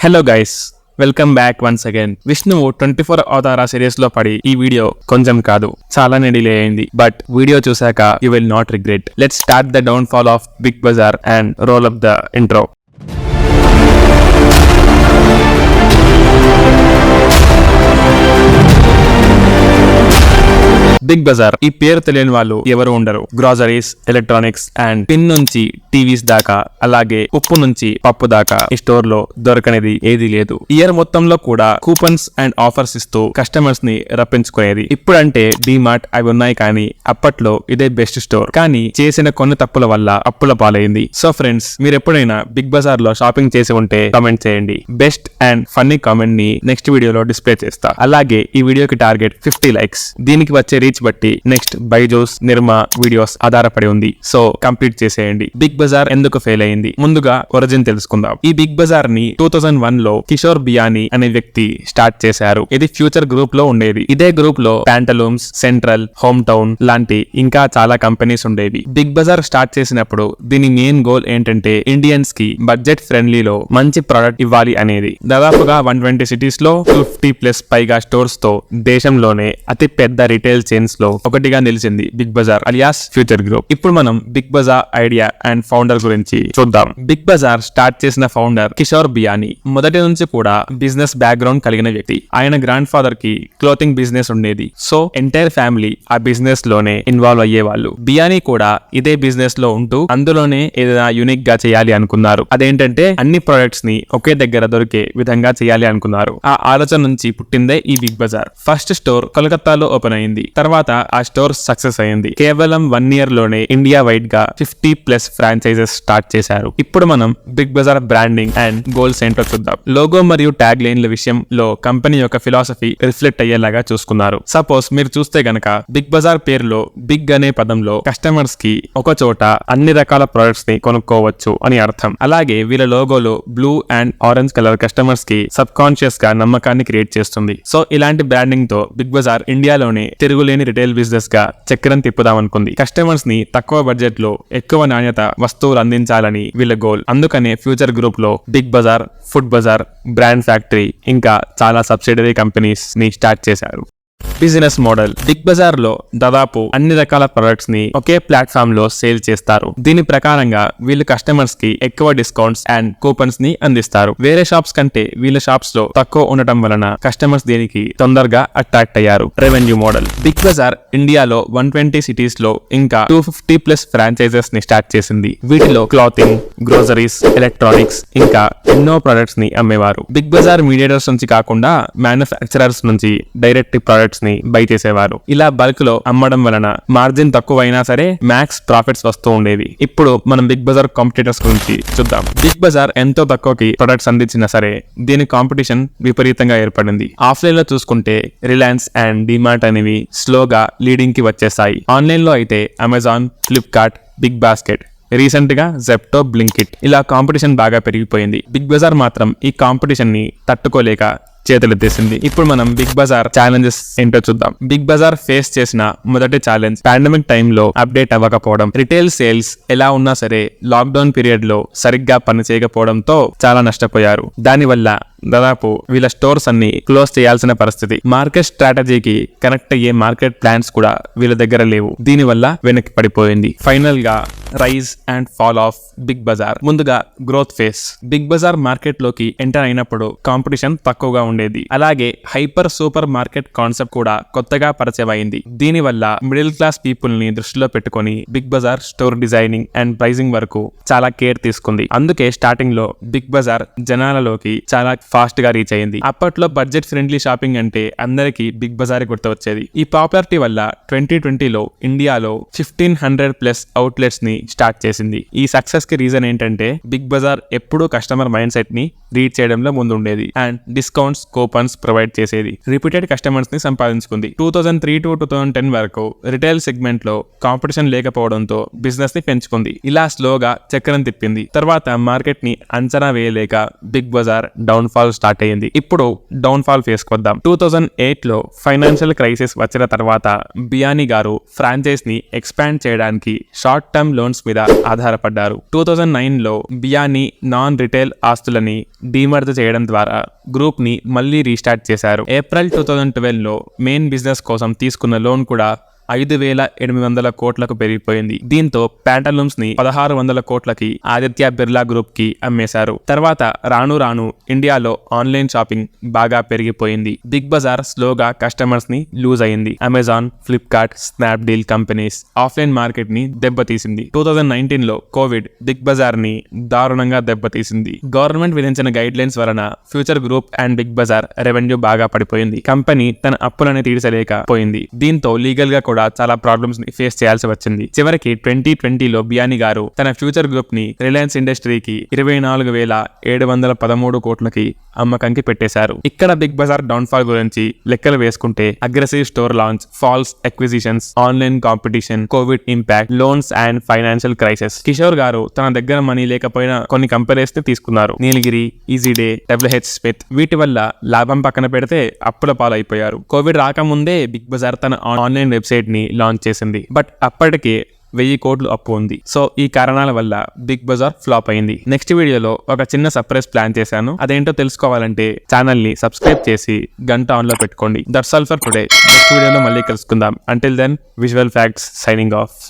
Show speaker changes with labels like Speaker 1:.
Speaker 1: Hello guys, welcome back once again. విష్ణువు 24 అవతార series లో పడి ఈ వీడియో కొంచెం కాదు చాలానే డిలే అయింది. బట్ వీడియో చూసాక you will not regret. Let's start the downfall of Big Bazaar and roll up the intro. Big Bazaar ఈ పేరు తెలియని వాళ్ళు ఎవరు ఉండరు. గ్రాసరీస్, ఎలక్ట్రానిక్స్ అండ్ పిన్ నుంచి టీవీస్ దాకా, అలాగే ఉప్పు నుంచి పప్పు దాకా ఈ స్టోర్ లో దొరకనిది ఏదీ లేదు. ఇయర్ మొత్తంలో కూడా కూపన్స్ అండ్ ఆఫర్స్ ఇస్తూ కస్టమర్స్ ని రప్పించుకునేది. ఇప్పుడంటే డిమార్ట్ అవి ఉన్నాయి, కానీ అప్పట్లో ఇదే బెస్ట్ స్టోర్. కానీ చేసిన కొన్ని తప్పుల వల్ల అప్పుల పాలైంది. సో ఫ్రెండ్స్, మీరు ఎప్పుడైనా బిగ్ బజార్ లో షాపింగ్ చేసి ఉంటే కామెంట్ చేయండి. బెస్ట్ అండ్ ఫన్నీ కామెంట్ ని నెక్స్ట్ వీడియోలో డిస్ప్లే చేస్తా. అలాగే ఈ వీడియోకి టార్గెట్ 50 లైక్స్. దీనికి వచ్చే రీచ్ బట్టి నెక్స్ట్ బైజోస్, నిర్మా వీడియోస్ ఆధారపడి ఉంది. సో కంప్లీట్ చేసేయండి. బిగ్ బజార్ ఎందుకు ఫెయిల్ అయింది? ముందుగా ఒరిజిన్ తెలుసుకుందాం. ఈ బిగ్ బజార్ ని 2001 లో కిషోర్ బియానీ అనే వ్యక్తి స్టార్ట్ చేశారు. ఇది ఫ్యూచర్ గ్రూప్ లో ఉండేది. ఇదే గ్రూప్ లో ప్యాంటలూమ్స్, సెంట్రల్, హోమ్ టౌన్ లాంటి ఇంకా చాలా కంపెనీస్ ఉండేవి. బిగ్ బజార్ స్టార్ట్ చేసినప్పుడు దీని మెయిన్ గోల్ ఏంటంటే ఇండియన్స్ కి బడ్జెట్ ఫ్రెండ్లీలో మంచి ప్రోడక్ట్ ఇవ్వాలి అనేది. దాదాపుగా 120 సిటీస్ లో 50+ పైగా స్టోర్స్ తో దేశంలోనే అతి పెద్ద రిటైల్ చైన్స్ లో ఒకటిగా నిలిచింది Big Bazaar alias Future Group. ఇప్పుడు మనం Big Bazaar idea and founder గురించి చూద్దాం. బిగ్ బజార్ స్టార్ట్ చేసిన ఫౌండర్ కిషోర్ బియానీ. మొదటి నుంచి కూడా బిజినెస్ బ్యాక్గ్రౌండ్ కలిగిన వ్యక్తి. ఆయన గ్రాండ్ ఫాదర్ కి క్లోతింగ్ బిజినెస్ ఉండేది. సో ఎంటైర్ ఫ్యామిలీ ఆ బిజినెస్ లోనే ఇన్వాల్వ్ అయ్యేవాళ్ళు. బియానీ కూడా ఇదే బిజినెస్ లో ఉంటూ అందులోనే ఏదైనా యూనిక్ గా చేయాలి అనుకున్నారు. అదేంటంటే అన్ని ప్రొడక్ట్స్ ని ఒకే దగ్గర దొరికే విధంగా చేయాలి అనుకున్నారు. ఆ ఆలోచన నుంచి పుట్టిందే ఈ బిగ్ బజార్. ఫస్ట్ స్టోర్ కోల్కతాలో ఓపెన్ అయింది. తర్వాత ఆ స్టోర్ సక్సెస్ అయింది. కేవలం 1 ఇయర్ లోనే ఇండియా వైడ్ గా 50+ ఫ్రాంచైజెస్ స్టార్ట్ చేశారు. ఇప్పుడు మనం Big Bazaar branding and goals ఏంటో చూద్దాం. లోగో మరియు ట్యాగ్ లైన్ల విషయంలో కంపెనీ యొక్క ఫిలాసఫీ రిఫ్లెక్ట్ అయ్యేలాగా చూసుకున్నారు. సపోజ్ మీరు చూస్తే గనక బిగ్ బజార్ పేరులో బిగ్ అనే పదంలో కస్టమర్స్ కి ఒక చోట అన్ని రకాల ప్రొడక్ట్స్ ని కొనుక్కోవచ్చు అని అర్థం. అలాగే వీళ్ళ లోగోలో blue and orange colour customers కి సబ్ కాన్షియస్ గా నమ్మకాన్ని క్రియేట్ చేస్తుంది. సో ఇలాంటి బ్రాండింగ్ తో బిగ్ బజార్ ఇండియాలోనే తిరుగులేని రిటైల్ బిజినెస్ గా చక్రం తిప్పుదామనుకుంది. కస్టమర్స్ ని తక్కువ బడ్జెట్ లో ఎక్కువ నాణ్యత వస్తువులు అందించాలని వీళ్ళ గోల్. అందుకనే ఫ్యూచర్ గ్రూప్ లో Big Bazaar, Food Bazaar, Brand Factory ఇంకా చాలా సబ్సిడరీ కంపెనీస్ ని స్టార్ట్ చేశారు. Business model. బిగ్ బజార్ లో దాదాపు అన్ని రకాల ప్రొడక్ట్స్ ని ఒకే ప్లాట్ఫామ్ లో సేల్ చేస్తారు. దీని ప్రకారంగా వీళ్ళు కస్టమర్స్ కి ఎక్కువ డిస్కౌంట్స్ అండ్ కూపన్స్ ని అందిస్తారు. వేరే షాప్స్ కంటే వీళ్ళ షాప్స్ లో తక్కువ ఉండటం వలన కస్టమర్స్ దీనికి తొందరగా అట్రాక్ట్ అయ్యారు. Revenue model. బిగ్ బజార్ ఇండియాలో 120 సిటీస్ లో ఇంకా 250+ ఫ్రాంచైజెస్ ని స్టార్ట్ చేసింది. వీటిలో క్లాతింగ్, గ్రోసరీస్, ఎలక్ట్రానిక్స్ ఇంకా ఎన్నో ప్రొడక్ట్స్ ని అమ్మేవారు. బిగ్ బజార్ మీడియేటర్స్ నుంచి కాకుండా మ్యానుఫ్యాక్చరర్స్ నుంచి డైరెక్ట్ ప్రొడక్ట్స్ ని బై చేసేవారు. ఇలా బల్క్ లో అమ్మడం వలన మార్జిన్ తక్కువైనా సరే మ్యాక్స్ ప్రాఫిట్స్ వస్తూ ఉండేవి. ఇప్పుడు మనం బిగ్ బజార్ కాంపిటీటర్స్ గురించి చూద్దాం. బిగ్ బజార్ ఎంతో తక్కువకి ప్రొడక్ట్స్ అందించినా సరే దీని కాంపిటీషన్ విపరీతంగా ఏర్పడింది. ఆఫ్లైన్ లో చూసుకుంటే రిలయన్స్ అండ్ డిమార్ట్ అనేవి స్లోగా లీడింగ్ కి వచ్చేసాయి. ఆన్లైన్ లో అయితే Amazon, Flipkart, Big Basket, recent గా జెప్టో, బ్లింకిట్ ఇలా కాంపిటీషన్ బాగా పెరిగిపోయింది. బిగ్ బజార్ మాత్రం ఈ కాంపిటీషన్ ని తట్టుకోలేక చేతులెత్తేసింది. ఇప్పుడు మనం బిగ్ బజార్ ఛాలెంజెస్ ఏంటో చూద్దాం. బిగ్ బజార్ ఫేస్ చేసిన మొదటి ఛాలెంజ్ పాండమిక్ టైంలో అప్డేట్ అవ్వకపోవడం. రిటైల్ సేల్స్ ఎలా ఉన్నా సరే లాక్డౌన్ పీరియడ్ లో సరిగ్గా పనిచేయకపోవడంతో చాలా నష్టపోయారు. దానివల్ల దాదాపు వీళ్ళ స్టోర్స్ అన్ని క్లోజ్ చేయాల్సిన పరిస్థితి. మార్కెట్ స్ట్రాటజీకి కనెక్ట్ అయ్యే మార్కెట్ ప్లాన్స్ కూడా వీళ్ళ దగ్గర లేవు. దీనివల్ల వెనక్కి పడిపోయింది. ఫైనల్ గా rise and fall of Big Bazaar. ముందుగా growth phase. Big Bazaar market లోకి ఎంటర్ అయినప్పుడు కాంపిటీషన్ తక్కువగా ఉండేది. అలాగే హైపర్ సూపర్ మార్కెట్ కాన్సెప్ట్ కూడా కొత్తగా పరిచయం అయింది. దీనివల్ల మిడిల్ క్లాస్ పీపుల్ ని దృష్టిలో పెట్టుకుని Big Bazaar store designing and pricing వరకు చాలా కేర్ తీసుకుంది. అందుకే స్టార్టింగ్ లో బిగ్ బజార్ జనాలలోకి చాలా ఫాస్ట్ గా రీచ్ అయింది. అప్పట్లో బడ్జెట్ ఫ్రెండ్లీ షాపింగ్ అంటే అందరికి బిగ్ బజార్ గుర్తు వచ్చేది. ఈ పాపులారిటీ వల్ల 2020లో ఇండియాలో 1500+ అవుట్లెట్స్ ని స్టార్ట్ చేసింది. ఈ సక్సెస్ కి రీజన్ ఏంటంటే బిగ్ బజార్ ఎప్పుడూ కస్టమర్ మైండ్ సెట్ ని రీడ్ చేయడంలో ముందు ఉండేది అండ్ డిస్కౌంట్స్, కూపన్స్ ప్రొవైడ్ చేసేది. రిపీటెడ్ కస్టమర్స్ ని సంపాదించుకుంది. 2003 to 2010 వరకు రిటైల్ సెగ్మెంట్ లో కాంపిటీషన్ లేకపోవడంతో బిజినెస్ ని పెంచుకుంది. ఇలా స్లోగా చక్రం తిప్పింది. తర్వాత మార్కెట్ ని అంచనా వేయలేక Big Bazaar down fall start అయ్యింది. ఇప్పుడు డౌన్ ఫాల్ ఫేస్ కొద్దాం. 2008 లో ఫైనాన్షియల్ క్రైసిస్ వచ్చిన తర్వాత బియానీ గారు ఫ్రాంచైజ్ ని ఎక్స్పాండ్ చేయడానికి షార్ట్ టర్మ్ లోన్స్ మీద ఆధారపడ్డారు. 2009 లో బియానీ నాన్ రిటైల్ ఆస్తులని డీమర్జ్ చేయడం ద్వారా గ్రూప్ ని మళ్ళీ రీస్టార్ట్ చేశారు. ఏప్రిల్ 2012 లో మెయిన్ బిజినెస్ కోసం తీసుకున్న లోన్ కూడా 5,800 కోట్లకు పెరిగిపోయింది. దీంతో ప్యాంటలూమ్స్ ని 1,600 కోట్లకి ఆదిత్య బిర్లా గ్రూప్ కి అమ్మేశారు. తర్వాత రాను రాను ఇండియాలో ఆన్లైన్ షాపింగ్ బాగా పెరిగిపోయింది. బిగ్ బజార్ స్లోగా కస్టమర్స్ ని లూజ్ అయింది. Amazon, Flipkart, Snapdeal companies offline market ని దెబ్బతీసింది. 2019 లో కోవిడ్ బిగ్ బజార్ ని దారుణంగా దెబ్బతీసింది. గవర్నమెంట్ విధించిన గైడ్ లైన్స్ వలన Future Group and Big Bazaar revenue బాగా పడిపోయింది. కంపెనీ తన అప్పులని తీర్చలేకపోయింది. దీంతో లీగల్ గా కూడా చాలా ప్రాబ్లమ్స్ ని ఫేస్ చేయాల్సి వచ్చింది. చివరికి 2020 లో బియానీ గారు తన ఫ్యూచర్ గ్రూప్ ని రిలయన్స్ ఇండస్ట్రీకి 24,713 కోట్లకి అమ్మకంకి పెట్టేశారు. ఇక్కడ బిగ్ బజార్ డౌన్ ఫాల్ గురించి లెక్కలు వేసుకుంటే aggressive store launch, false acquisitions, online competition, Covid impact, loans and financial crisis. Kishore గారు తన దగ్గర మనీ లేకపోయినా కొన్ని కంపెనీస్ ని తీసుకున్నారు. Nilgiri, Easy Day, WH Smith. వీటి వల్ల లాభం పక్కన పెడితే అప్పుల పాలైపోయారు. కోవిడ్ రాకముందే బిగ్ బజార్ తన ఆన్లైన్ వెబ్సైట్ ని లాంచ్ చేసింది. బట్ అప్పటికే 1000 కోట్లు అప్పు ఉంది. సో ఈ కారణాల వల్ల బిగ్ బజార్ ఫ్లాప్ అయింది. నెక్స్ట్ వీడియోలో ఒక చిన్న సర్ప్రైజ్ ప్లాన్ చేశాను. అదేంటో తెలుసుకోవాలంటే ఛానల్ ని సబ్స్క్రైబ్ చేసి గంట ఆన్ లో పెట్టుకోండి. That's all for today. Next వీడియోలో మళ్ళీ కలుసుకుందాం. Until then, Visual Facts signing of.